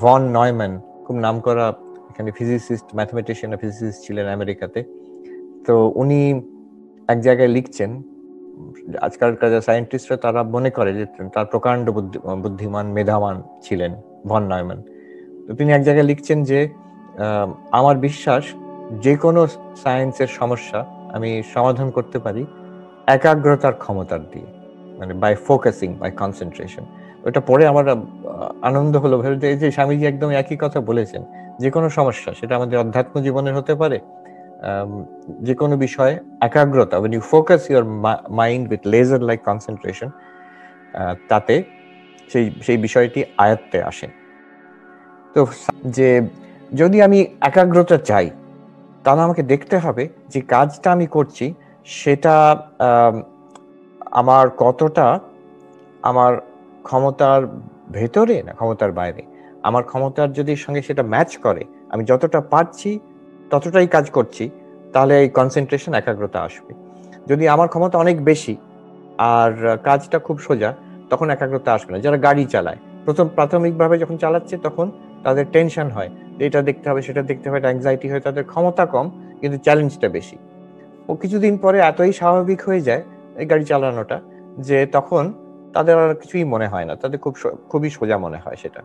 Von Neumann, খুব নামকরা এখানে ফিজিসিস্ট, ম্যাথমেটিশিয়ান, ফিজিসিস্ট ছিলেন আমেরিকাতে। তো উনি এক জায়গায় লিখছেন, আজকালকার সায়েন্টিস্টরা তারা মনে করে যে তার প্রকাণ্ড বুদ্ধিমান, মেধাবান ছিলেন ভন নয়ম্যান। তো তিনি এক জায়গায় লিখছেন যে আমার বিশ্বাস যে কোনো সায়েন্সের সমস্যা আমি সমাধান করতে পারি একাগ্রতার ক্ষমতার দিয়ে, মানে বাই ফোকাসিং, বাই কনসেন্ট্রেশন। ওটা পড়ে আমার আনন্দ হলো, ভেবে যে স্বামীজি একদম একই কথা বলেছেন। যে কোনো সমস্যা, সেটা আমাদের অধ্যাত্ম জীবনের হতে পারে, যে কোনো বিষয়ে একাগ্রতা, when you focus your mind with laser like concentration, তাতে সেই বিষয়টি আয়ত্তে আসে। তো যে যদি আমি একাগ্রতা চাই, তাহলে আমাকে দেখতে হবে যে কাজটা আমি করছি সেটা আমার কতটা আমার ক্ষমতার ভেতরে না ক্ষমতার বাইরে। আমার ক্ষমতার যদি সঙ্গে সেটা ম্যাচ করে, আমি যতটা পারছি ততটাই কাজ করছি, তাহলে এই কনসেন্ট্রেশন, একাগ্রতা আসবে। যদি আমার ক্ষমতা অনেক বেশি আর কাজটা খুব সোজা, তখন একাগ্রতা আসবে না। যারা গাড়ি চালায়, প্রাথমিকভাবে যখন চালাচ্ছে তখন তাদের টেনশন হয়, এটা দেখতে হবে, সেটা দেখতে হবে, অ্যাংজাইটি হয়, তাদের ক্ষমতা কম কিন্তু চ্যালেঞ্জটা বেশি। ও কিছুদিন পরে এতই স্বাভাবিক হয়ে যায় এই গাড়ি চালানোটা, যে তখন তাদের আর কিছুই মনে হয় না, তাদের খুবই সোজা মনে হয় সেটা।